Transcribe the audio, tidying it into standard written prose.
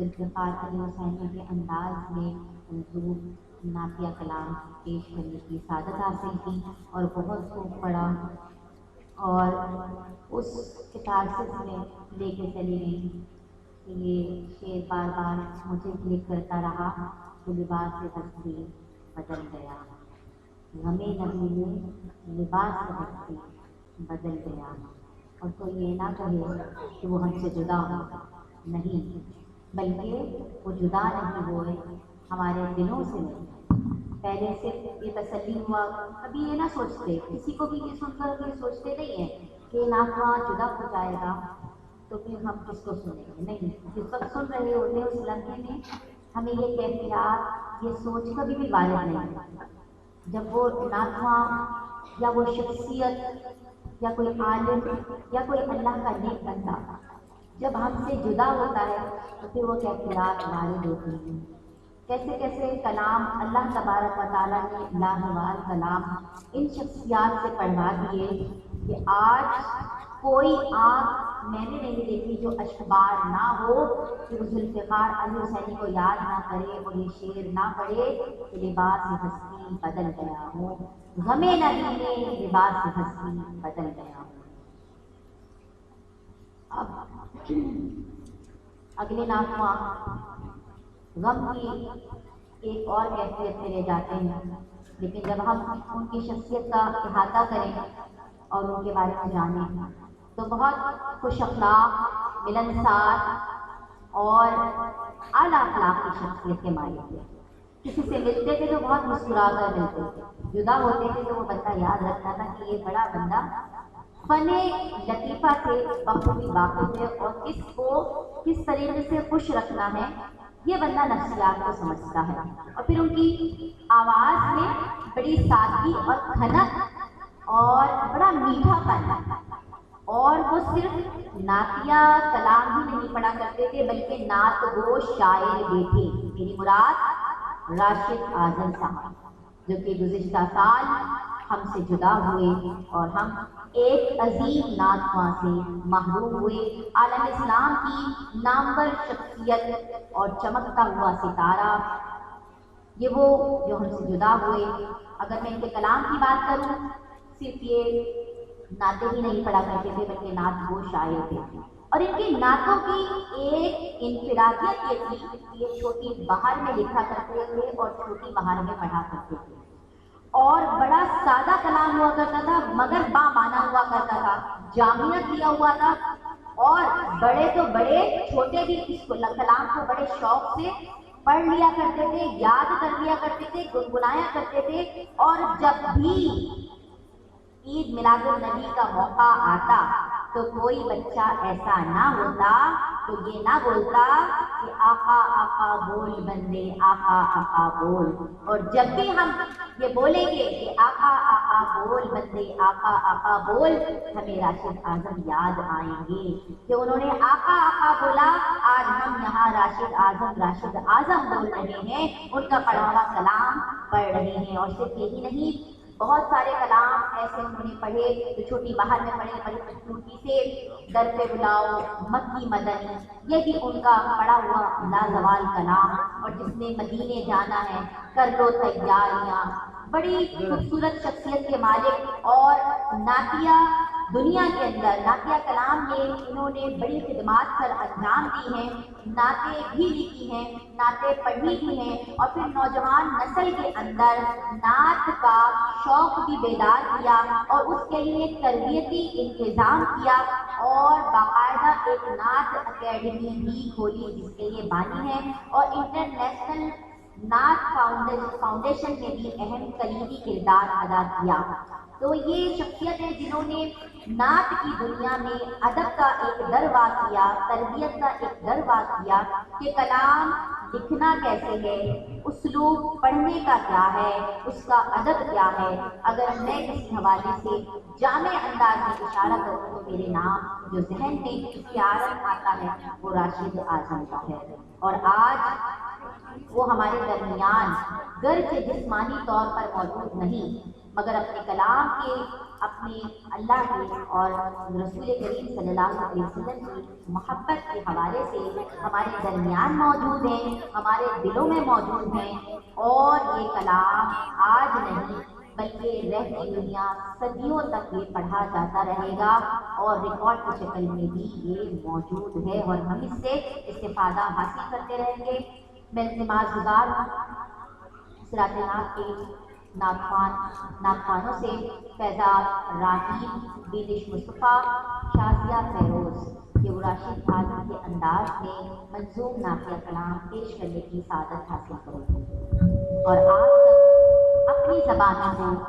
ذوالفقار علی حسینی کے انداز میں منظور نعتیہ کلام پیش کرنے کی سعادت حاصل کی اور بہت خوب پڑھا اور اس کتارسس میں لے کے چلی گئی کہ یہ شعر بار بار مجھے کلک کرتا رہا تو لباس ہستی بدل گیا، غم نبی میں لباس ہستی بدل گیا۔ اور تو یہ نہ کہے کہ وہ ہم سے جدا ہو، نہیں، بلکہ وہ جدا نہیں ہوئے ہمارے دلوں سے نہیں۔ پہلے سے یہ تسلی ہوا، کبھی یہ نہ سوچتے، کسی کو بھی یہ سن کر یہ سوچتے نہیں ہیں کہ ناخواں جدا ہو جائے گا تو پھر ہم کس کو سنیں گے، نہیں، جس وقت سن رہے ہوتے اس لمحے میں ہمیں یہ کیفیات، یہ سوچ کبھی بھی وارد نہیں ہے۔ جب وہ ناخواں یا وہ شخصیت یا کوئی عالم یا کوئی اللہ کا نیک بندہ جب ہم سے جدا ہوتا ہے تو پھر وہ کیفیات وارد ہوتی ہیں۔ کیسے کیسے کلام اللہ تبارک و تعالیٰ نے لاجواب کلام ان شخصیات سے پڑھوا دیے کہ آج کوئی آنکھ میں نے نہیں دیکھی جو اشکبار نہ ہو کہ وہ ذوالفقار علی حسینی کو یاد نہ کرے اور یہ شعر نہ پڑھے کہ لباس ہستی بدل گیا ہوں، غم نبی میں لباس ہستی بدل گیا ہوں۔ اب اگلے ناخواں غم کی ایک اور کیفیت میں لے جاتے ہیں، لیکن جب ہم ان کی شخصیت کا احاطہ کریں اور ان کے بارے میں جانیں تو بہت خوش اخلاق، ملنسار اور اعلیٰ اخلاق کی شخصیت کے مالک ہیں۔ کسی سے ملتے تھے تو بہت مسکرا کر ملتے تھے، جدا ہوتے تھے تو وہ بندہ یاد رکھتا تھا کہ یہ بڑا بندہ فن لطیفہ سے بخوبی واقف ہے اور کس کو کس طریقے سے خوش رکھنا ہے یہ بندہ نفسیات کو سمجھتا ہے۔ اور پھر ان کی آواز میں بڑی سادگی اور کھنک اور بڑا میٹھا پن، اور وہ صرف نعتیہ کلام ہی نہیں پڑھا کرتے تھے بلکہ نعت گو شاعر بھی تھے۔ میری مراد راشد اعظم صاحب جو کہ گزشتہ سال ہم سے جدا ہوئے اور ہم ایک عظیم نعت خواں سے محروم ہوئے، عالم اسلام کی نامور شخصیت اور چمکتا ہوا ستارہ، یہ وہ جو ہم سے جدا ہوئے۔ اگر میں ان کے کلام کی بات کروں، صرف یہ نعتیں ہی نہیں پڑھا کرتے تھے بلکہ نعت گو شاعر تھے، اور ان کی نعتوں کی ایک انفرادیت یہ تھی کہ یہ چھوٹی بہار میں لکھا کرتے تھے اور چھوٹی بہار میں پڑھا کرتے تھے، اور بڑا سادہ کلام ہوا کرتا تھا مگر بامعنی ہوا کرتا تھا، جامعیت دیا ہوا تھا، اور بڑے تو بڑے، چھوٹے بھی اس کلام کو بڑے شوق سے پڑھ لیا کرتے تھے، یاد کر لیا کرتے تھے، گنگنایا کرتے تھے، اور جب بھی عید میلاد النبی کا موقع آتا تو کوئی بچہ ایسا نہ ہوتا تو یہ نہ بولتا کہ آقا آقا بول بندے آقا آقا بول، اور جب بھی ہم یہ بولیں گے کہ آقا آقا بول بندے آقا آقا بول، ہمیں راشد اعظم یاد آئیں گے کہ انہوں نے آقا آقا بولا، آج ہم یہاں راشد اعظم بول رہے ہیں، ان کا پڑھا ہوا کلام پڑھ رہے ہیں۔ اور صرف یہی نہیں، بہت سارے کلام ایسے انہوں نے پڑھے جو چھوٹی بہار میں پڑھے، بڑی خوبصورتی سے در پہ بلاؤ، مکی مدنی، یہ بھی ان کا پڑھا ہوا لازوال کلام، اور جس نے مدینے جانا ہے کر لو تیاریاں، بڑی خوبصورت شخصیت کے مالک۔ اور نعتیہ دنیا کے اندر نعتیہ کلام میں انہوں نے بڑی خدمات سر انجام دی ہیں، نعتیں بھی لکھی ہیں، نعتیں پڑھی بھی ہیں، اور پھر نوجوان نسل کے اندر نعت کا شوق بھی بیدار کیا اور اس کے لیے تربیتی انتظام کیا، اور باقاعدہ ایک نعت اکیڈمی بھی کھولی جس کے لیے بانی ہے، اور انٹرنیشنل نعت فاؤنڈیشن نے بھی اہم کلیدی کردار ادا کیا۔ تو یہ شخصیت ہے جنہوں نے نعت کی دنیا میں ادب کا ایک در وا کیا، تربیت کا ایک در وا کیا کہ کلام لکھنا کیسے ہے، اسلوب پڑھنے کا کیا ہے، اس کا ادب کیا ہے۔ اگر میں کسی حوالے سے جامع انداز میں اشارہ کروں تو میرے نام جو ذہن میں اختیارت آتا ہے وہ راشد اعظم کا ہے، اور آج وہ ہمارے درمیان گرچہ جسمانی طور پر موجود نہیں مگر اپنے کلام کے اپنے اللہ کی اور رسول کریم صلی اللہ علیہ وسلم کی محبت کے حوالے سے ہمارے درمیان موجود ہیں، ہمارے دلوں میں موجود ہیں، اور یہ کلام آج نہیں بلکہ رہتی دنیا صدیوں تک یہ پڑھا جاتا رہے گا، اور ریکارڈ کی شکل میں بھی یہ موجود ہے، اور ہم اس سے استفادہ حاصل کرتے رہیں گے۔ میں التماس گزار صراط ناب کے ناخوانوں سے فیضاب راحیل بینش مصطفیٰ شازیہ فیروز کے راشد عالم کے انداز میں منظوم نافیہ کلام پیش کرنے کی سعادت حاصل کروں، اور آپ سب اپنی زبانوں کو